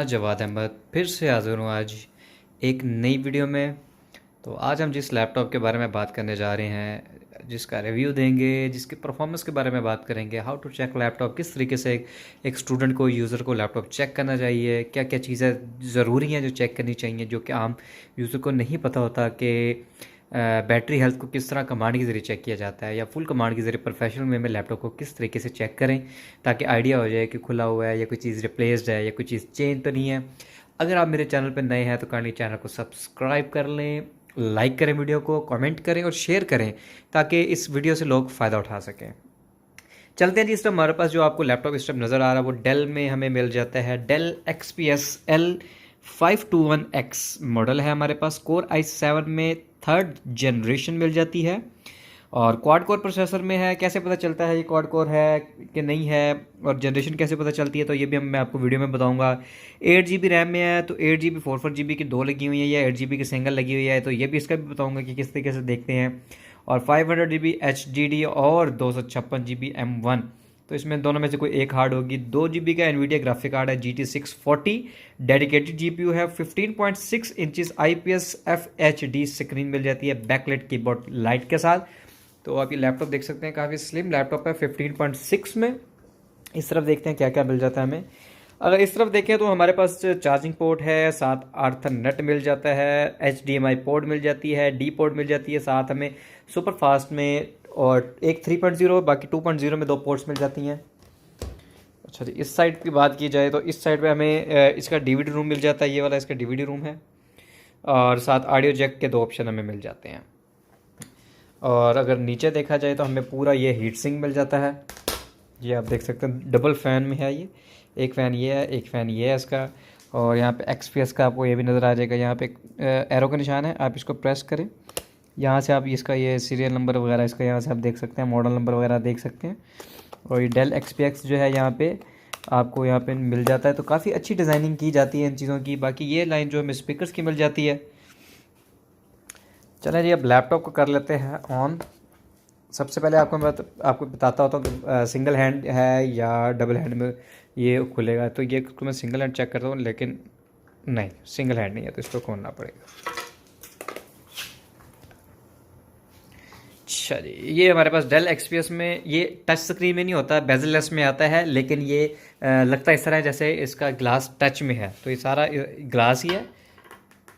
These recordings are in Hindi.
जवाद अहमद फिर से हाज़िर हूँ आज एक नई वीडियो में। तो आज हम जिस लैपटॉप के बारे में बात करने जा रहे हैं, जिसका रिव्यू देंगे, जिसके परफॉर्मेंस के बारे में बात करेंगे, हाउ टू चेक लैपटॉप, किस तरीके से एक स्टूडेंट को, यूज़र को लैपटॉप चेक करना चाहिए, क्या क्या चीज़ें ज़रूरी हैं जो चेक करनी चाहिए, जो कि आम यूज़र को नहीं पता होता कि बैटरी हेल्थ को किस तरह कमांड के ज़रिए चेक किया जाता है, या फुल कमांड के ज़रिए प्रोफेशनल वे में लैपटॉप को किस तरीके से चेक करें ताकि आइडिया हो जाए कि खुला हुआ है या कोई चीज़ रिप्लेस्ड है या कोई चीज़ चेंज तो नहीं है। अगर आप मेरे चैनल पर नए हैं तो काइंडली चैनल को सब्सक्राइब कर लें, लाइक करें, वीडियो को कमेंट करें और शेयर करें ताकि इस वीडियो से लोग फ़ायदा उठा सकें। चलते हैं जी। इस टाइम हमारे पास जो आपको लैपटॉप इस टाइम नज़र आ रहा है वो डेल में हमें मिल जाता है। डेल XPS L521X मॉडल है हमारे पास। कोर i7 में 3rd जनरेशन मिल जाती है और क्वाड कोर प्रोसेसर में है। कैसे पता चलता है ये क्वाड कोर है कि नहीं है और जनरेशन कैसे पता चलती है, तो ये भी मैं आपको वीडियो में बताऊंगा। 8 GB रैम में है तो 8 GB 4 GB की दो लगी हुई है या 8 GB की सिंगल लगी हुई है, तो ये भी इसका भी बताऊंगा कि किस तरीके से देखते हैं। और 500 GB HDD और 256 GB M1, तो इसमें दोनों में से कोई एक हार्ड होगी। 2 GB का NVIDIA ग्राफिक कार्ड है GT640। डेडिकेटेड GPU है। 15.6 इंचज़ IPS FHD स्क्रीन मिल जाती है बैकलाइट कीबोर्ड लाइट के साथ। तो आप ये लैपटॉप देख सकते हैं, काफ़ी स्लिम लैपटॉप है 15.6 में। इस तरफ देखते हैं क्या क्या मिल जाता है हमें। अगर इस तरफ देखें तो हमारे पास चार्जिंग पोर्ट है, साथ अर्थनेट मिल जाता है, HDMI पोर्ट मिल जाती है, D पोर्ट मिल जाती है, साथ हमें सुपर फास्ट में और एक 3.0 बाकी 2.0 में 2 पोर्ट्स मिल जाती हैं। अच्छा जी, इस साइड की बात की जाए तो इस साइड पे हमें इसका DVD रूम मिल जाता है। ये वाला इसका DVD रूम है और साथ ऑडियो जैक के 2 ऑप्शन हमें मिल जाते हैं। और अगर नीचे देखा जाए तो हमें पूरा ये हीट सिंक मिल जाता है। ये आप देख सकते हैं डबल फ़ैन में है। ये एक फ़ैन ये है, एक फ़ैन ये है इसका। और यहाँ पे XPS का आपको ये भी नज़र आ जाएगा। यहाँ पे एरो का निशान है, आप इसको प्रेस करें, यहाँ से आप इसका ये सीरियल नंबर वगैरह इसका यहाँ से आप देख सकते हैं, मॉडल नंबर वगैरह देख सकते हैं। और ये डेल XPS जो है यहाँ पे आपको यहाँ पे मिल जाता है। तो काफ़ी अच्छी डिज़ाइनिंग की जाती है इन चीज़ों की। बाकी ये लाइन जो हमें स्पीकर्स की मिल जाती है। चलें जी, अब लैपटॉप को कर लेते हैं ऑन। सबसे पहले आपको बताता होता हूँ कि सिंगल हैंड है या डबल हैंड में ये खुलेगा। तो ये मैं सिंगल हैंड चेक करता हूँ, लेकिन नहीं, सिंगल हैंड नहीं है तो इसको खोलना पड़ेगा। अच्छा जी, ये हमारे पास डेल XPS में ये टच स्क्रीन में नहीं होता, बेजललेस में आता है, लेकिन ये लगता है इस तरह है जैसे इसका ग्लास टच में है। तो ये सारा ग्लास ही है,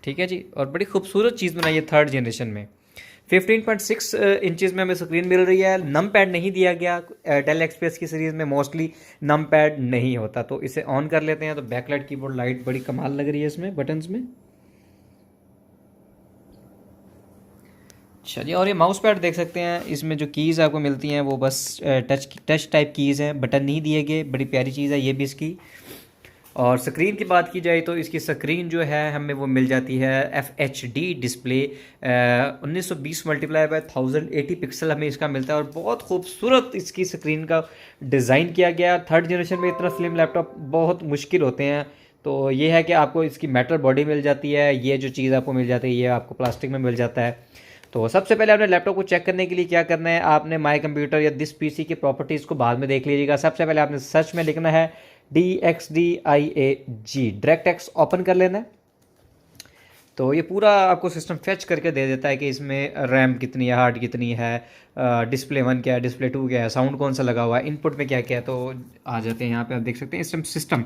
ठीक है जी। और बड़ी खूबसूरत चीज़ बनाई है 3rd जनरेशन में। 15.6 इंचज़ में हमें स्क्रीन मिल रही है। नम पैड नहीं दिया गया। डेल XPS की सीरीज़ में मोस्टली नम पैड नहीं होता। तो इसे ऑन कर लेते हैं तो बैकलाइट कीबोर्ड लाइट बड़ी कमाल लग रही है इसमें बटन्स में। अच्छा जी, और ये माउस पैड देख सकते हैं, इसमें जो कीज़ आपको मिलती हैं वो बस टच टाइप कीज़ हैं, बटन नहीं दिए गए। बड़ी प्यारी चीज़ है ये भी इसकी। और स्क्रीन की बात की जाए तो इसकी स्क्रीन जो है हमें वो मिल जाती है FHD display 1920 multiply by 1080 pixel हमें इसका मिलता है। और बहुत खूबसूरत इसकी स्क्रीन का डिज़ाइन किया गया। 3rd जनरेशन में इतना स्लिम लैपटॉप बहुत मुश्किल होते हैं। तो ये है कि आपको इसकी मेटल बॉडी मिल जाती है, ये जो चीज़ आपको मिल जाती है ये आपको प्लास्टिक में मिल जाता है। तो सबसे पहले आपने लैपटॉप को चेक करने के लिए क्या करना है, आपने माई कंप्यूटर या दिस PC की प्रॉपर्टीज़ को बाद में देख लीजिएगा। सबसे पहले आपने सर्च में लिखना है DXDIAG, डायरेक्ट ओपन कर लेना है। तो ये पूरा आपको सिस्टम फेच करके दे देता है कि इसमें रैम कितनी है, हार्ड कितनी है, डिस्प्ले 1 क्या है, डिस्प्ले 2 क्या है, साउंड कौन सा लगा हुआ है, इनपुट में क्या क्या है। तो आ जाते हैं यहाँ पे, आप देख सकते हैं सिस्टम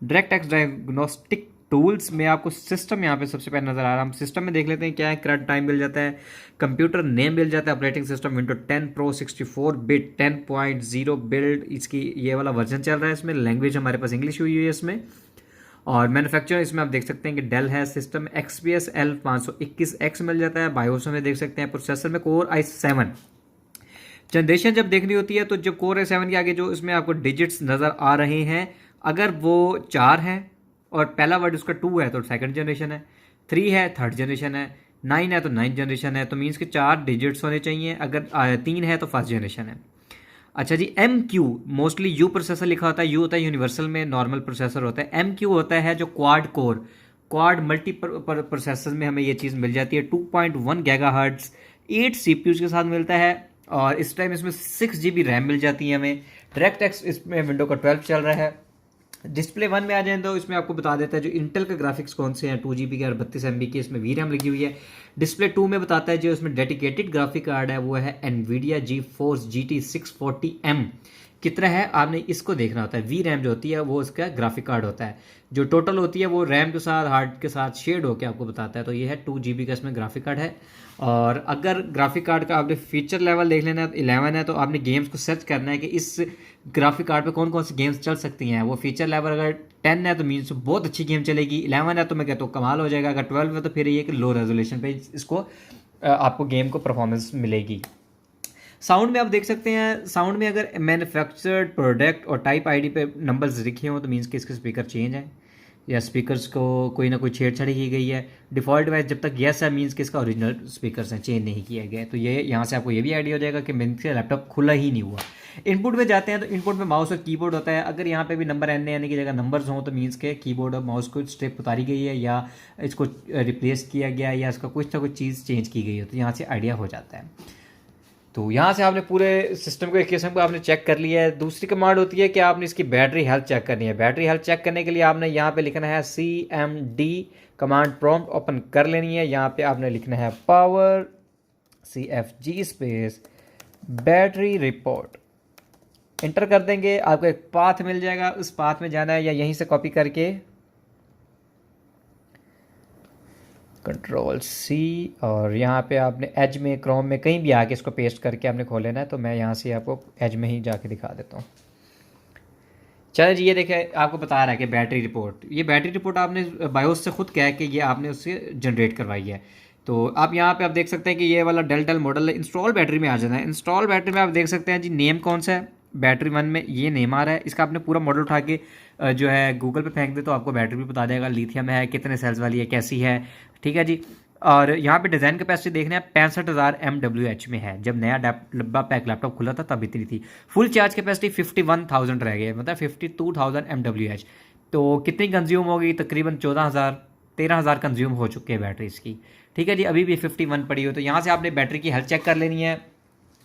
डायरेक्ट डायग्नोस्टिक टूल्स में आपको सिस्टम यहाँ पे सबसे पहले नज़र आ रहा है। हम सिस्टम में देख लेते हैं क्या है। करंट टाइम मिल जाता है, कंप्यूटर नेम मिल जाता है, operating system window 10 pro 64 bit 10.0 build इसकी ये वाला वर्जन चल रहा है इसमें। लैंग्वेज हमारे पास इंग्लिश हुई है इसमें। और मैन्युफैक्चर इसमें आप देख सकते हैं कि डेल है। सिस्टम XPS L521X मिल जाता है। बायोस में देख सकते हैं, प्रोसेसर में कोर i7। जनरेशन जब देखनी होती है तो जब कोर i7 के आगे जो इसमें आपको डिजिट्स नज़र आ रहे हैं, अगर वो 4 हैं और पहला वर्ड उसका 2 है तो 2nd जनरेशन है, 3 है 3rd जनरेशन है, 9 है तो 9th जनरेशन है। तो मीन्स के 4 डिजिट्स होने चाहिए। अगर 3 है तो 1st जनरेशन है। अच्छा जी, MQ मोस्टली यू प्रोसेसर लिखा होता है। यू होता है यूनिवर्सल में नॉर्मल प्रोसेसर होता है। MQ होता है जो क्वाड मल्टी प्रोसेसर में हमें ये चीज़ मिल जाती है। 2.1 GHz 8 CPUs के साथ मिलता है। और इस टाइम इसमें 6 GB रैम मिल जाती है हमें। डायरेक्ट एक्स इसमें विंडो का 12 चल रहा है। डिस्प्ले 1 में आ जाए तो इसमें आपको बता देता है जो इंटेल के ग्राफिक्स कौन से हैं, 2 GB के और 32 MB की इसमें वी रैम लगी हुई है। डिस्प्ले 2 में बताता है जो इसमें डेडिकेटेड ग्राफिक कार्ड है वो है NVIDIA GeForce GT 640M। कितना है आपने इसको देखना होता है। वी रैम जो होती है वो उसका ग्राफिक कार्ड होता है, जो टोटल होती है वो रैम के साथ हार्ड के साथ शेड होकर आपको बताता है। तो ये है 2 GB का इसमें ग्राफिक कार्ड है। और अगर ग्राफिक कार्ड का आपने फीचर लेवल देख लेना है तो 11 है, तो आपने गेम्स को सर्च करना है कि इस ग्राफिक कार्ड पे कौन कौन सी गेम्स चल सकती हैं। वो फीचर लेवल अगर 10 है तो मीन्स बहुत अच्छी गेम चलेगी, 11 है तो मैं कहता हूँ कमाल हो जाएगा, अगर 12 है तो फिर ये कि लो रेजोल्यूशन पे इसको आपको गेम को परफॉर्मेंस मिलेगी। साउंड में आप देख सकते हैं, साउंड में अगर मैन्युफैक्चर्ड प्रोडक्ट और टाइप आईडी पे नंबर्स लिखे हों तो मीन्स कि इसके स्पीकर चेंज है या स्पीकर्स को कोई ना कोई छेड़छाड़ी की गई है। डिफ़ॉल्ट वाइज जब तक येस है मीन्स कि इसका ओरिजिनल स्पीकर्स हैं, चेंज नहीं किया गया। तो ये यहाँ से आपको ये भी आइडिया हो जाएगा कि मीन्स का लैपटॉप खुला ही नहीं हुआ। इनपुट में जाते हैं तो इनपुट में माउस और कीबोर्ड होता है। अगर यहाँ पे भी नंबर एन आने की जगह नंबर्स हों तो मीन्स के कीबोर्ड और माउस को स्ट्रिप उतारी गई है या इसको रिप्लेस किया गया या इसका कुछ ना कुछ चीज़ चेंज की गई है, तो यहाँ से आइडिया हो जाता है। तो यहाँ से आपने पूरे सिस्टम को, एक किस्म को आपने चेक कर लिया है। दूसरी कमांड होती है कि आपने इसकी बैटरी हेल्थ चेक करनी है। बैटरी हेल्थ चेक करने के लिए आपने यहाँ पे लिखना है CMD कमांड प्रॉम्प्ट ओपन कर लेनी है। यहाँ पे आपने लिखना है power CFG space battery report, inter कर देंगे, आपको एक पाथ मिल जाएगा, उस पाथ में जाना है या यहीं से कॉपी करके Ctrl+C और यहाँ पे आपने एज में, क्रोम में कहीं भी आके इसको पेस्ट करके आपने खोल लेना है। तो मैं यहाँ से आपको एज में ही जाके दिखा देता हूँ। चलिए जी, ये देखें आपको बता रहा है कि बैटरी रिपोर्ट, ये बैटरी रिपोर्ट आपने बायोस से खुद कह के ये आपने उससे जनरेट करवाई है। तो आप यहाँ पे आप देख सकते हैं कि ये वाला डेल मॉडल है। इंस्टॉल बैटरी में आ जाना है। इंस्टॉल बैटरी में आप देख सकते हैं जी नेम कौन सा है, बैटरी 1 में ये नेम आ रहा है। इसका आपने पूरा मॉडल उठा के जो है गूगल पे फेंक दे तो आपको बैटरी भी बता देगा, लिथियम है, कितने सेल्स वाली है, कैसी है, ठीक है जी। और यहाँ पे डिज़ाइन कैपेसिटी देखना है 65,000 mWh में है। जब नया डब्बा पैक लैपटॉप खुला था तब इतनी थी। फुल चार्ज कैपेसिटी 51,000 रह गई, मतलब 52,000 mWh। तो कितनी कंज्यूम होगी, तकरीबन 13,000 कंज्यूम हो चुके हैं बैटरी इसकी, ठीक है जी। अभी भी 51 पड़ी हो। तो यहाँ से आपने बैटरी की हेल्थ चेक कर लेनी है।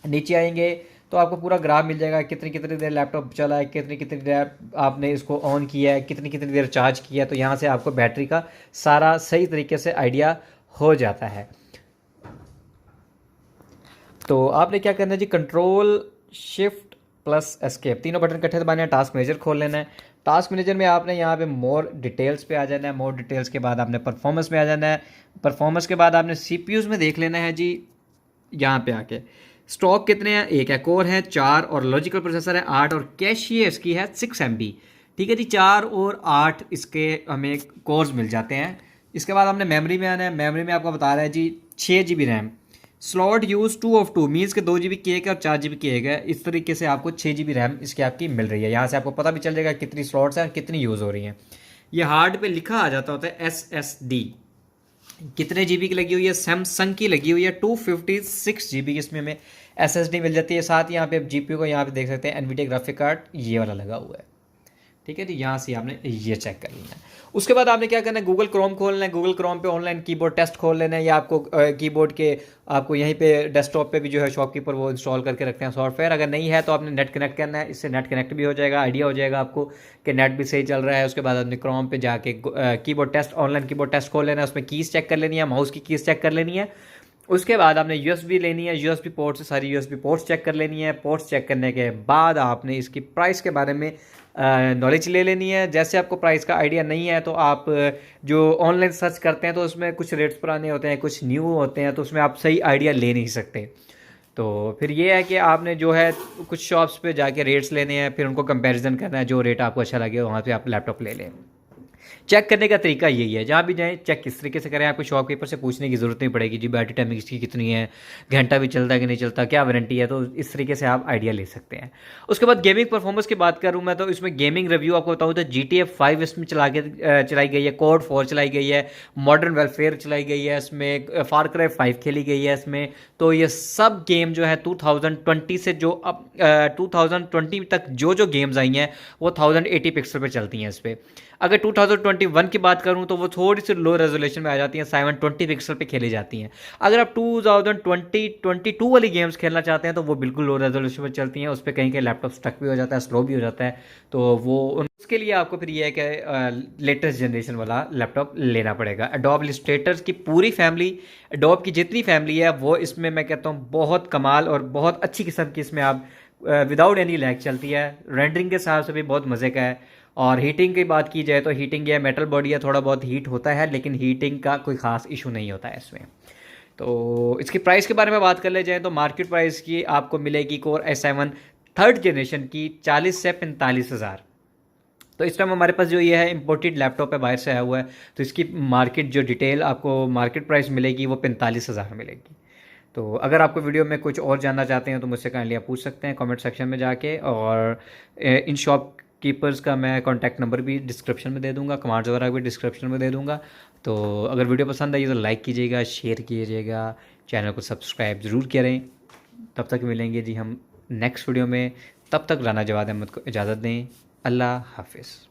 नीचे आएंगे तो आपको पूरा ग्राफ मिल जाएगा, कितनी कितनी देर लैपटॉप चला है, कितनी कितनी देर आपने इसको ऑन किया है, कितनी कितनी देर चार्ज किया है। तो यहाँ से आपको बैटरी का सारा सही तरीके से आइडिया हो जाता है। तो आपने क्या करना है जी, Ctrl+Shift+Escape तीनों बटन इकट्ठे दबाने हैं। टास्क मैनेजर खोल लेना है। टास्क मैनेजर में आपने यहाँ पे मोर डिटेल्स पे आ जाना है। मोर डिटेल्स के बाद आपने परफॉर्मेंस में आ जाना है। परफॉर्मेंस के बाद आपने CPUs में देख लेना है जी। यहाँ पे आके स्टॉक कितने हैं, एक है, कोर है 4 और लॉजिकल प्रोसेसर है 8 और कैश ये इसकी है 6 MB, ठीक है जी। 4 और 8 इसके हमें कोर्स मिल जाते हैं। इसके बाद हमने मेमोरी में आना है। मेमोरी में आपको बता रहा है जी 6 GB RAM. Slot use 2 of 2 means के 2 GB की एक है और 4 GB की एक है। इस तरीके से आपको 6 GB रैम इसकी आपकी मिल रही है। यहाँ से आपको पता भी चल जाएगा कितनी स्लॉट्स हैं, कितनी यूज़ हो रही हैं। ये हार्ड पे लिखा आ जाता होता है SSD कितने GB की लगी हुई है। सैमसंग की लगी हुई है 256 GB की इसमें हमें SSD मिल जाती है। साथ ही यहाँ पे आप GPU को यहाँ पे देख सकते हैं NVIDIA ग्राफिक कार्ड ये वाला लगा हुआ है, ठीक है जी। यहाँ से आपने ये चेक कर लेना है। उसके बाद आपने क्या करना है, गूगल क्रोम खोलना है। गूगल क्रोम पे ऑनलाइन कीबोर्ड टेस्ट खोल लेना है, या आपको कीबोर्ड के आपको यहीं पे डेस्कटॉप पे भी जो है शॉपकीपर वो इंस्टॉल करके रखते हैं सॉफ्टवेयर। अगर नहीं है तो आपने नेट कनेक्ट करना है, इससे नेट कनेक्ट भी हो जाएगा, आइडिया हो जाएगा आपको कि नेट भी सही चल रहा है। उसके बाद आपने क्रोम पे जाके keyboard test, online keyboard test खोल लेना है। उसमें कीज़ चेक कर लेनी है, माउस की कीज़ चेक कर लेनी है। उसके बाद आपने USB लेनी है, USB पोर्ट से सारी USB पोर्ट्स चेक कर लेनी है। पोर्ट्स चेक करने के बाद आपने इसकी प्राइस के बारे में नॉलेज ले लेनी है। जैसे आपको प्राइस का आइडिया नहीं है तो आप जो ऑनलाइन सर्च करते हैं तो उसमें कुछ रेट्स पुराने होते हैं, कुछ न्यू होते हैं, तो उसमें आप सही आइडिया ले नहीं सकते। तो फिर ये है कि आपने जो है कुछ शॉप्स पे जाके रेट्स लेने हैं, फिर उनको कंपैरिजन करना है, जो रेट आपको अच्छा लगे वहाँ पे आप लैपटॉप ले लें। चेक करने का तरीका यही है, जहाँ भी जाएँ चेक किस तरीके से करें। आपको शॉपकीपर से पूछने की ज़रूरत नहीं पड़ेगी जी बैटरी टाइमिंग इसकी कितनी है, घंटा भी चलता है कि नहीं चलता, क्या वारंटी है। तो इस तरीके से आप आइडिया ले सकते हैं। उसके बाद गेमिंग परफॉर्मेंस की बात करूँ मैं, तो इसमें गेमिंग रिव्यू आपको बताऊँ तो GTA 5 इसमें चलाई गई है, कोड 4 चलाई गई है, मॉडर्न वेलफेयर चलाई गई है, इसमें फार क्राई 5 खेली गई है इसमें। तो ये सब गेम जो है 2020 से जो अब 2020 तक जो गेम्स आई हैं वो 1080 पिक्सल पे चलती हैं इस पर। अगर 2021 की बात करूं तो वो थोड़ी सी लो रेजोल्यूशन में आ जाती हैं, 720 पिक्सल पे खेली जाती हैं। अगर आप 2022 वाली गेम्स खेलना चाहते हैं तो वो बिल्कुल लो रेजोल्यूशन में चलती हैं, उस पर कहीं कहीं लैपटॉप स्टक भी हो जाता है, स्लो भी हो जाता है। तो वो उसके लिए आपको फिर ये है कि लेटेस्ट जनरेशन वाला लैपटॉप लेना पड़ेगा। एडोब इलस्ट्रेटर की पूरी फैमिली, एडोब की जितनी फैमिली है वो इसमें मैं कहता हूँ बहुत कमाल और बहुत अच्छी किस्म की इसमें आप विदाउट एनी लैग चलती है। रेंडरिंग के हिसाब से भी बहुत मज़े का है। और हीटिंग की बात की जाए तो हीटिंग या मेटल बॉडी है, थोड़ा बहुत हीट होता है, लेकिन हीटिंग का कोई ख़ास इशू नहीं होता है इसमें। तो इसकी प्राइस के बारे में बात कर ले जाए तो मार्केट प्राइस की आपको मिलेगी कोर i7 थर्ड जनरेशन की 40 से 45 हज़ार। तो इस टाइम हमारे पास जो ये है इम्पोर्टेड लैपटॉप है, बाहर से आया हुआ है, तो इसकी मार्केट जो डिटेल आपको मार्केट प्राइस मिलेगी वो 45 हज़ार मिलेगी। तो अगर आपको वीडियो में कुछ और जानना चाहते हैं तो मुझसे काइंडली आप पूछ सकते हैं कमेंट सेक्शन में जाके। और इन शॉप कीपर्स का मैं कॉन्टैक्ट नंबर भी डिस्क्रिप्शन में दे दूंगा, कमांड्स वगैरह भी डिस्क्रिप्शन में दे दूंगा। तो अगर वीडियो पसंद आई तो लाइक कीजिएगा, शेयर कीजिएगा, चैनल को सब्सक्राइब ज़रूर करें। तब तक मिलेंगे जी हम नेक्स्ट वीडियो में, तब तक राना जवाद अहमद को इजाज़त दें। अल्लाह हाफिज़।